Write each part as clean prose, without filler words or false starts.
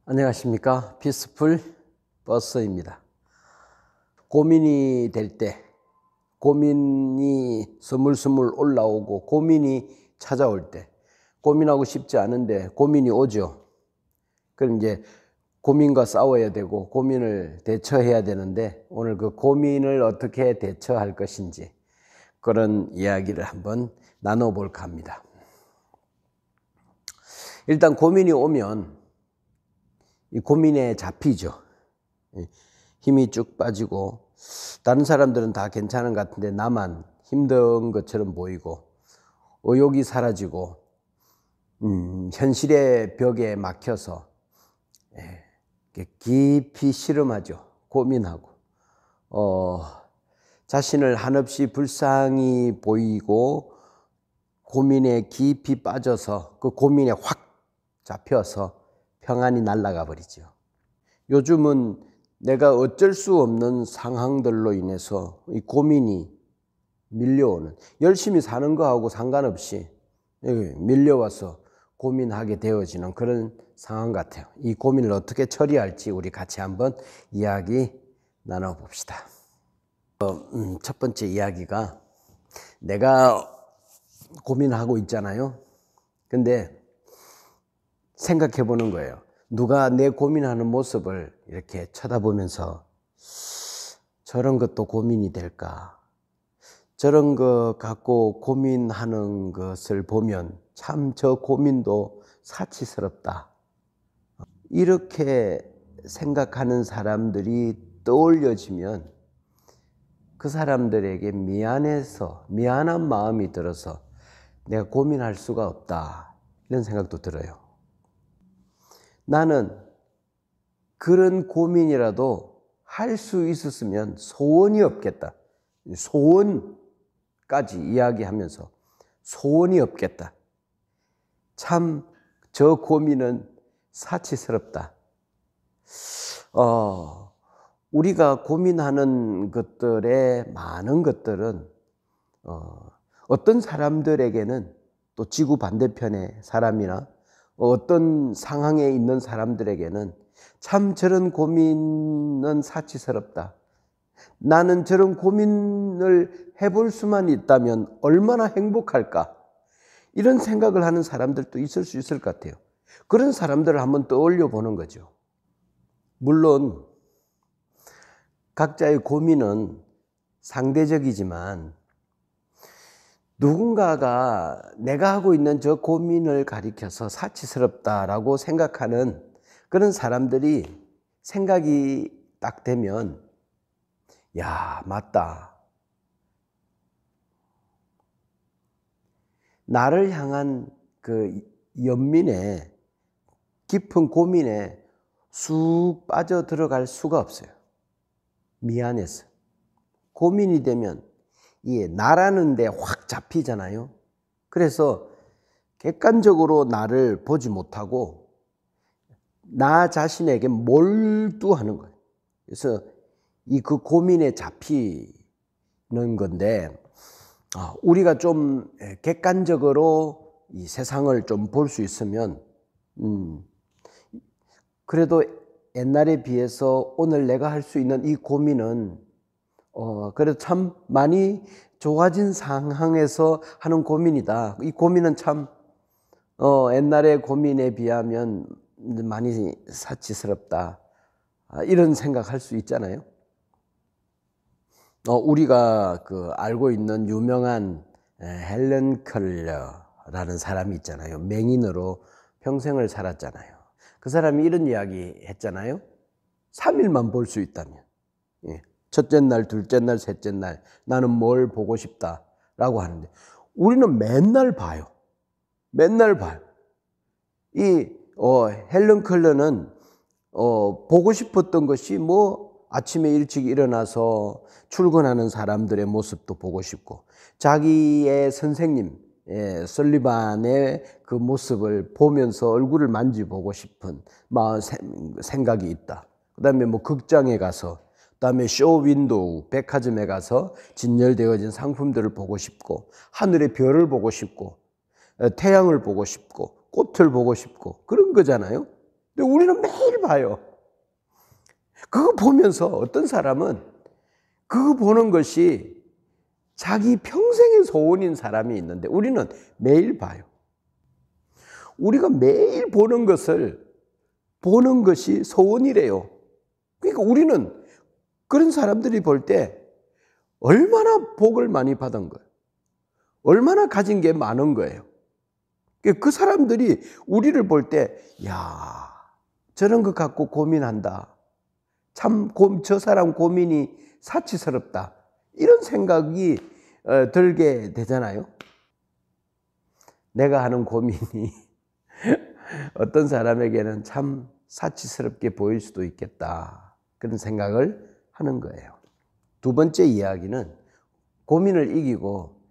안녕하십니까. 피스풀 버스입니다. 고민이 될 때, 고민이 스물스물 올라오고 고민이 찾아올 때, 고민하고 싶지 않은데 고민이 오죠. 그럼 이제 고민과 싸워야 되고 고민을 대처해야 되는데, 오늘 그 고민을 어떻게 대처할 것인지 그런 이야기를 한번 나눠볼까 합니다. 일단 고민이 오면 이 고민에 잡히죠. 힘이 쭉 빠지고 다른 사람들은 다 괜찮은 것 같은데 나만 힘든 것처럼 보이고 의욕이 사라지고 현실의 벽에 막혀서 깊이 실험하죠. 고민하고 자신을 한없이 불쌍히 보이고 고민에 깊이 빠져서 그 고민에 확 잡혀서 평안이 날아가 버리죠. 요즘은 내가 어쩔 수 없는 상황들로 인해서 이 고민이 밀려오는, 열심히 사는 거하고 상관없이 밀려와서 고민하게 되어지는 그런 상황 같아요. 이 고민을 어떻게 처리할지 우리 같이 한번 이야기 나눠봅시다. 첫 번째 이야기가, 내가 고민하고 있잖아요. 근데 생각해 보는 거예요. 누가 내 고민하는 모습을 이렇게 쳐다보면서 저런 것도 고민이 될까? 저런 거 갖고 고민하는 것을 보면 참 저 고민도 사치스럽다. 이렇게 생각하는 사람들이 떠올려지면 그 사람들에게 미안한 마음이 들어서 내가 고민할 수가 없다. 이런 생각도 들어요. 나는 그런 고민이라도 할 수 있었으면 소원이 없겠다. 소원까지 이야기하면서 소원이 없겠다. 참 저 고민은 사치스럽다. 우리가 고민하는 것들의 많은 것들은 어떤 사람들에게는, 또 지구 반대편의 사람이나 어떤 상황에 있는 사람들에게는 참 저런 고민은 사치스럽다. 나는 저런 고민을 해볼 수만 있다면 얼마나 행복할까. 이런 생각을 하는 사람들도 있을 수 있을 것 같아요. 그런 사람들을 한번 떠올려 보는 거죠. 물론 각자의 고민은 상대적이지만 누군가가 내가 하고 있는 저 고민을 가리켜서 사치스럽다라고 생각하는 그런 사람들이 생각이 딱 되면, 야, 맞다. 나를 향한 그 연민에, 깊은 고민에 쑥 빠져 들어갈 수가 없어요. 미안해서. 고민이 되면 이 나라는 데 확 잡히잖아요. 그래서 객관적으로 나를 보지 못하고 나 자신에게 몰두하는 거예요. 그래서 그 고민에 잡히는 건데, 우리가 좀 객관적으로 이 세상을 좀 볼 수 있으면 그래도 옛날에 비해서 오늘 내가 할 수 있는 이 고민은 그래도 참 많이 좋아진 상황에서 하는 고민이다. 이 고민은 참 옛날의 고민에 비하면 많이 사치스럽다. 이런 생각할 수 있잖아요. 우리가 알고 있는 유명한 헬렌 켈러라는 사람이 있잖아요. 맹인으로 평생을 살았잖아요. 그 사람이 이런 이야기 했잖아요. 3일만 볼 수 있다면, 첫째 날, 둘째 날, 셋째 날 나는 뭘 보고 싶다라고 하는데, 우리는 맨날 봐요. 맨날 봐요. 헬렌 켈러는 보고 싶었던 것이 아침에 일찍 일어나서 출근하는 사람들의 모습도 보고 싶고, 자기의 선생님 설리반의 그 모습을 보면서 얼굴을 만져보고 싶은 생각이 있다. 그 다음에 극장에 가서, 그 다음에 쇼윈도우, 백화점에 가서 진열되어진 상품들을 보고 싶고, 하늘의 별을 보고 싶고, 태양을 보고 싶고, 꽃을 보고 싶고, 그런 거잖아요. 근데 우리는 매일 봐요. 그거 보면서 어떤 사람은 그거 보는 것이 자기 평생의 소원인 사람이 있는데 우리는 매일 봐요. 우리가 매일 보는 것이 소원이래요. 그러니까 우리는 그런 사람들이 볼 때 얼마나 복을 많이 받은 거예요. 얼마나 가진 게 많은 거예요. 그 사람들이 우리를 볼 때, 야, 저런 것 갖고 고민한다. 참, 저 사람 고민이 사치스럽다. 이런 생각이 들게 되잖아요. 내가 하는 고민이 어떤 사람에게는 참 사치스럽게 보일 수도 있겠다. 그런 생각을 하는 거예요. 두 번째 이야기는 고민을 이기고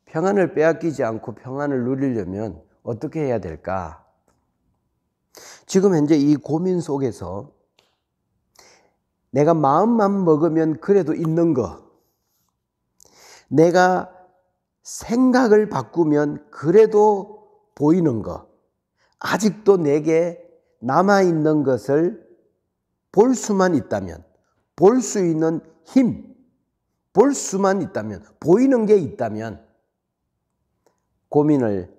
평안을 빼앗기지 않고 평안을 누리려면 어떻게 해야 될까? 지금 현재 이 고민 속에서 내가 마음만 먹으면 그래도 있는 거, 내가 생각을 바꾸면 그래도 보이는 거, 아직도 내게 남아있는 것을 볼 수만 있다면, 볼 수 있는 힘, 볼 수만 있다면, 보이는 게 있다면 고민을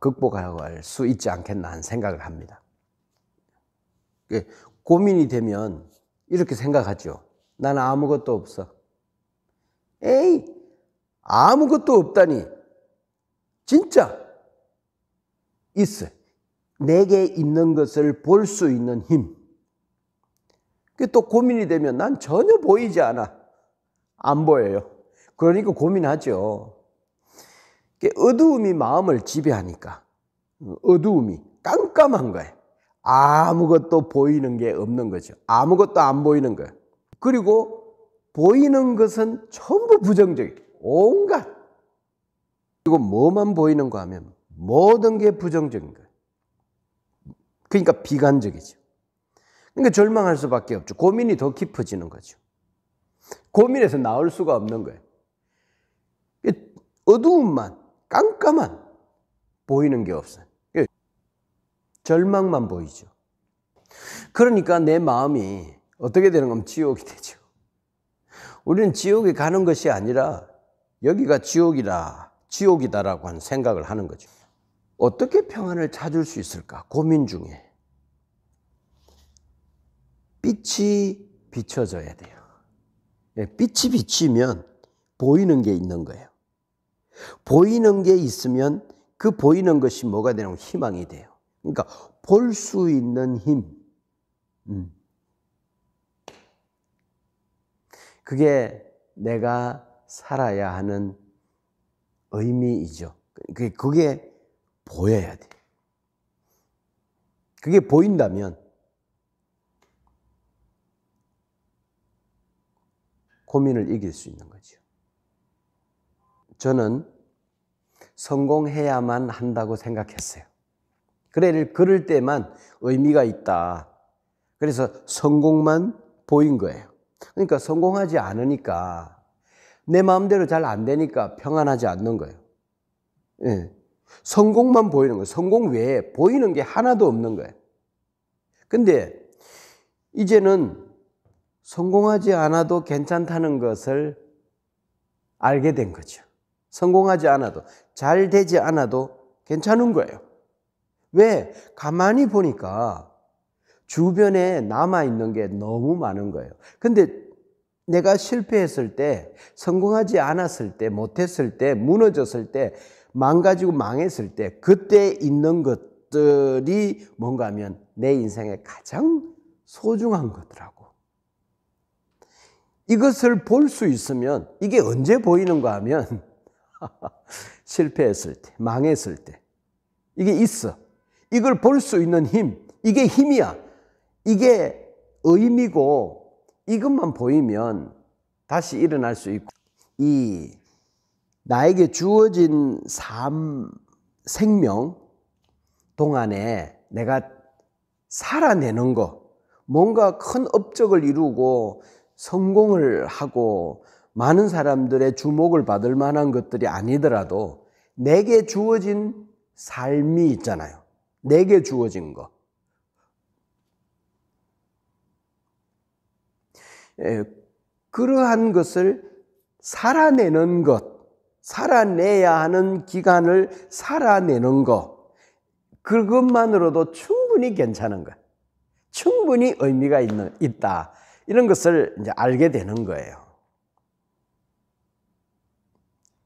극복할 수 있지 않겠나 하는 생각을 합니다. 고민이 되면 이렇게 생각하죠. 나는 아무것도 없어. 에이, 아무것도 없다니. 진짜 있어. 내게 있는 것을 볼 수 있는 힘. 또 고민이 되면 난 전혀 보이지 않아. 안 보여요. 그러니까 고민하죠. 어두움이 마음을 지배하니까. 어두움이 깜깜한 거예요. 아무것도 보이는 게 없는 거죠. 아무것도 안 보이는 거예요. 그리고 보이는 것은 전부 부정적이에요. 온갖. 그리고 뭐만 보이는 거 하면 모든 게 부정적인 거예요. 그러니까 비관적이죠. 그러니까 절망할 수밖에 없죠. 고민이 더 깊어지는 거죠. 고민에서 나올 수가 없는 거예요. 어두움만, 깜깜한, 보이는 게 없어요. 절망만 보이죠. 그러니까 내 마음이 어떻게 되는 거면 지옥이 되죠. 우리는 지옥에 가는 것이 아니라 여기가 지옥이다라고 하는 생각을 하는 거죠. 어떻게 평안을 찾을 수 있을까? 고민 중에. 빛이 비춰져야 돼요. 빛이 비치면 보이는 게 있는 거예요. 보이는 게 있으면 그 보이는 것이 뭐가 되냐면 희망이 돼요. 그러니까 볼 수 있는 힘. 그게 내가 살아야 하는 의미이죠. 그게 보여야 돼. 그게 보인다면 고민을 이길 수 있는 거죠. 저는 성공해야만 한다고 생각했어요. 그럴 때만 의미가 있다. 그래서 성공만 보인 거예요. 그러니까 성공하지 않으니까 내 마음대로 잘 안 되니까 평안하지 않는 거예요. 예. 성공만 보이는 거예요. 성공 외에 보이는 게 하나도 없는 거예요. 근데 이제는 성공하지 않아도 괜찮다는 것을 알게 된 거죠. 성공하지 않아도, 잘 되지 않아도 괜찮은 거예요. 왜? 가만히 보니까 주변에 남아있는 게 너무 많은 거예요. 근데 내가 실패했을 때, 성공하지 않았을 때, 못했을 때, 무너졌을 때, 망가지고 망했을 때, 그때 있는 것들이 뭔가 하면 내 인생의 가장 소중한 거더라고. 이것을 볼 수 있으면 이게 언제 보이는가 하면 실패했을 때, 망했을 때 이게 있어. 이걸 볼 수 있는 힘, 이게 힘이야. 이게 의미고 이것만 보이면 다시 일어날 수 있고 이 나에게 주어진 삶, 생명 동안에 내가 살아내는 거, 뭔가 큰 업적을 이루고 성공을 하고 많은 사람들의 주목을 받을 만한 것들이 아니더라도 내게 주어진 삶이 있잖아요. 내게 주어진 거. 그러한 것을 살아내는 것, 살아내야 하는 기간을 살아내는 것, 그것만으로도 충분히 괜찮은 거야. 충분히 의미가 있다. 이런 것을 이제 알게 되는 거예요.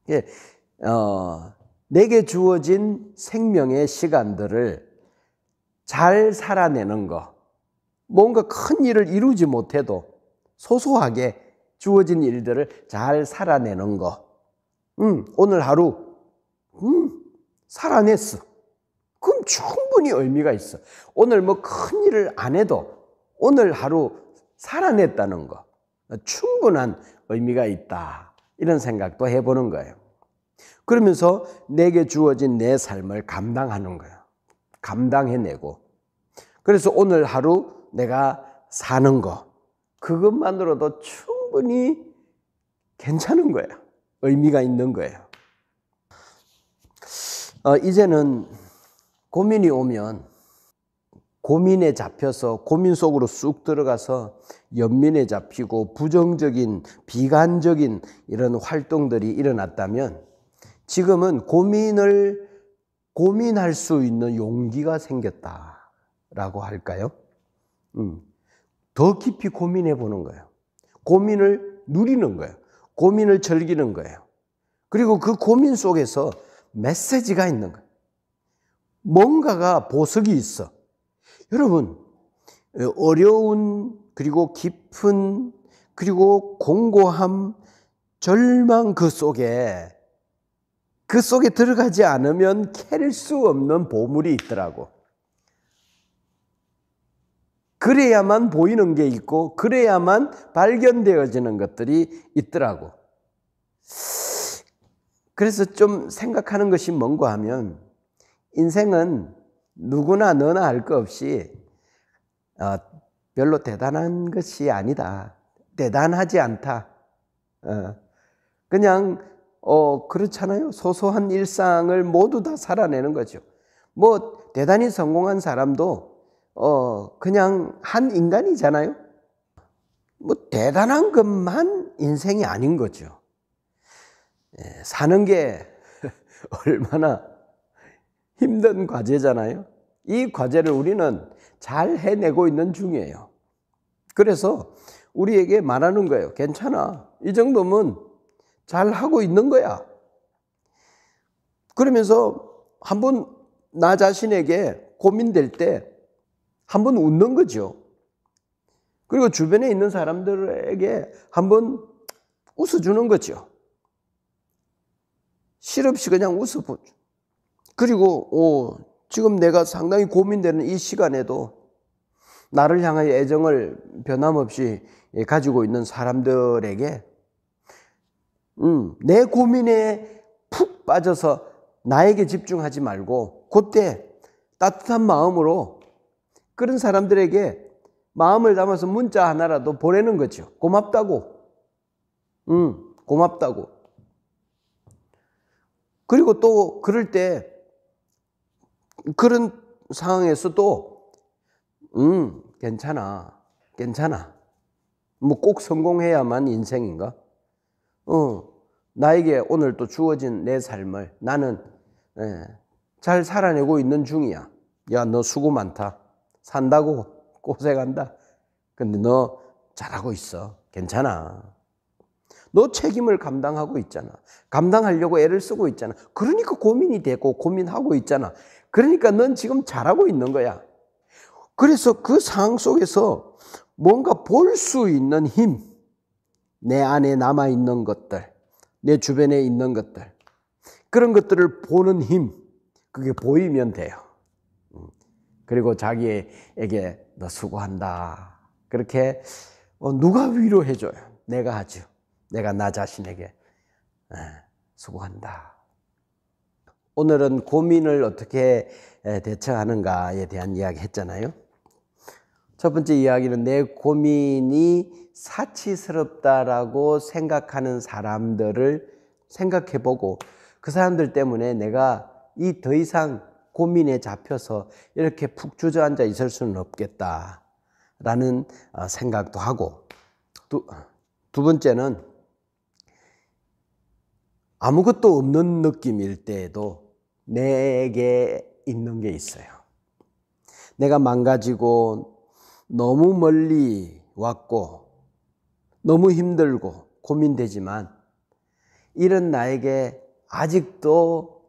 예, 내게 주어진 생명의 시간들을 잘 살아내는 것, 뭔가 큰 일을 이루지 못해도 소소하게 주어진 일들을 잘 살아내는 것. 오늘 하루 살아냈어. 그럼 충분히 의미가 있어. 오늘 뭐 큰 일을 안 해도 오늘 하루 살아냈다는 거, 충분한 의미가 있다. 이런 생각도 해보는 거예요. 그러면서 내게 주어진 내 삶을 감당하는 거예요. 감당해내고. 그래서 오늘 하루 내가 사는 거, 그것만으로도 충분히 괜찮은 거예요. 의미가 있는 거예요. 이제는 고민이 오면 고민에 잡혀서 고민 속으로 쑥 들어가서 연민에 잡히고 부정적인 비관적인 이런 활동들이 일어났다면 지금은 고민할 수 있는 용기가 생겼다라고 할까요? 더 깊이 고민해 보는 거예요. 고민을 누리는 거예요. 고민을 즐기는 거예요. 그리고 그 고민 속에서 메시지가 있는 거예요. 뭔가가 보석이 있어. 여러분, 어려운 그리고 깊은 그리고 공고함, 절망 그 속에 들어가지 않으면 캐낼 수 없는 보물이 있더라고. 그래야만 보이는 게 있고 그래야만 발견되어지는 것들이 있더라고. 그래서 좀 생각하는 것이 뭔가 하면 인생은 누구나 너나 할 것 없이 별로 대단한 것이 아니다. 대단하지 않다. 그냥 그렇잖아요. 소소한 일상을 모두 다 살아내는 거죠. 뭐 대단히 성공한 사람도 그냥 한 인간이잖아요. 뭐 대단한 것만 인생이 아닌 거죠. 사는 게 얼마나 힘든 과제잖아요. 이 과제를 우리는 잘 해내고 있는 중이에요. 그래서 우리에게 말하는 거예요. 괜찮아. 이 정도면 잘 하고 있는 거야. 그러면서 한번 나 자신에게 고민될 때 한번 웃는 거죠. 그리고 주변에 있는 사람들에게 한번 웃어주는 거죠. 실없이 그냥 웃어보죠. 그리고 지금 내가 상당히 고민되는 이 시간에도 나를 향하여 애정을 변함없이 가지고 있는 사람들에게 내 고민에 푹 빠져서 나에게 집중하지 말고 그때 따뜻한 마음으로 그런 사람들에게 마음을 담아서 문자 하나라도 보내는 거죠. 고맙다고. 고맙다고. 그리고 또 그럴 때 그런 상황에서도 괜찮아. 뭐 꼭 성공해야만 인생인가? 나에게 오늘 또 주어진 내 삶을 나는 잘 살아내고 있는 중이야. 야, 너 수고 많다. 산다고 고생한다. 근데 너 잘하고 있어. 괜찮아. 너 책임을 감당하고 있잖아. 감당하려고 애를 쓰고 있잖아. 그러니까 고민이 되고 고민하고 있잖아. 그러니까 넌 지금 잘하고 있는 거야. 그래서 그 상황 속에서 뭔가 볼 수 있는 힘, 내 안에 남아있는 것들, 내 주변에 있는 것들, 그런 것들을 보는 힘, 그게 보이면 돼요. 그리고 자기에게 너 수고한다. 그렇게 누가 위로해줘요? 내가 하죠. 내가 나 자신에게 수고한다. 오늘은 고민을 어떻게 대처하는가에 대한 이야기 했잖아요. 첫 번째 이야기는 내 고민이 사치스럽다라고 생각하는 사람들을 생각해보고 그 사람들 때문에 내가 더 이상 고민에 잡혀서 이렇게 푹 주저앉아 있을 수는 없겠다라는 생각도 하고, 두 번째는 아무것도 없는 느낌일 때에도 내게 있는 게 있어요. 내가 망가지고 너무 멀리 왔고 너무 힘들고 고민되지만 이런 나에게 아직도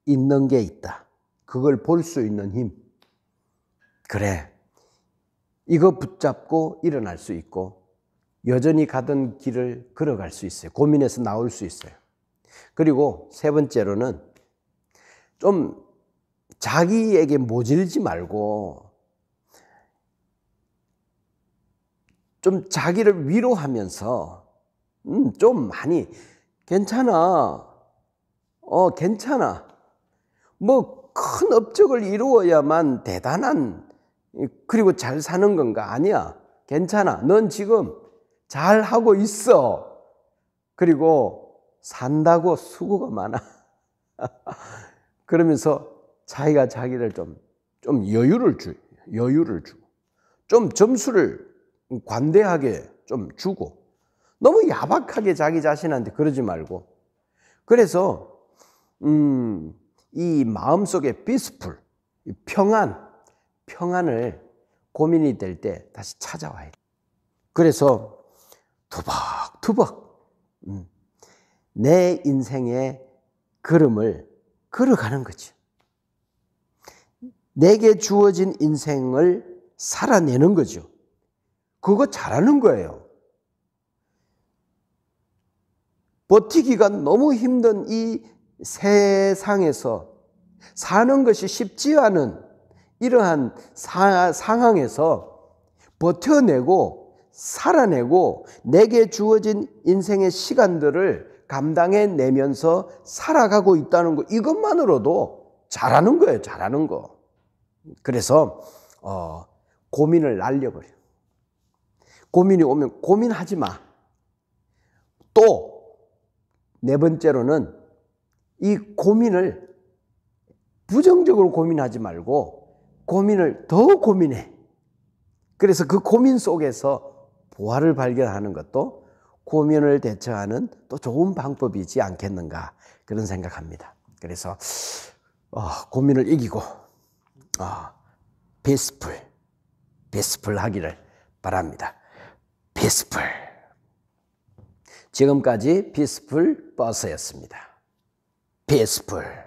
있는 게 있다. 그걸 볼 수 있는 힘. 그래. 이거 붙잡고 일어날 수 있고 여전히 가던 길을 걸어갈 수 있어요. 고민에서 나올 수 있어요. 그리고 세 번째로는 좀 자기에게 모질지 말고 좀 자기를 위로하면서 좀 많이 괜찮아. 괜찮아. 뭐 큰 업적을 이루어야만 대단한 그리고 잘 사는 건가? 아니야. 괜찮아. 넌 지금 잘 하고 있어. 그리고 산다고 수고가 많아. 그러면서 자기가 자기를 좀 여유를 주고 좀 점수를 관대하게 좀 주고 너무 야박하게 자기 자신한테 그러지 말고 그래서 이 마음속에 peaceful, 평안을 고민이 될 때 다시 찾아와야 돼. 그래서 투벅투벅 내 인생의 걸음을 걸어가는 거죠. 내게 주어진 인생을 살아내는 거죠. 그거 잘하는 거예요. 버티기가 너무 힘든 이 세상에서 사는 것이 쉽지 않은 이러한 상황에서 버텨내고 살아내고 내게 주어진 인생의 시간들을 감당해내면서 살아가고 있다는 거 이것만으로도 잘하는 거예요. 잘하는 거. 그래서 고민을 날려버려. 고민이 오면 고민하지 마. 또 네 번째로는 이 고민을 부정적으로 고민하지 말고 고민을 더 고민해. 그래서 그 고민 속에서 보화를 발견하는 것도 고민을 대처하는 또 좋은 방법이지 않겠는가 그런 생각합니다. 그래서 고민을 이기고 peaceful 하기를 바랍니다. peaceful. 지금까지 peaceful 버스였습니다. peaceful.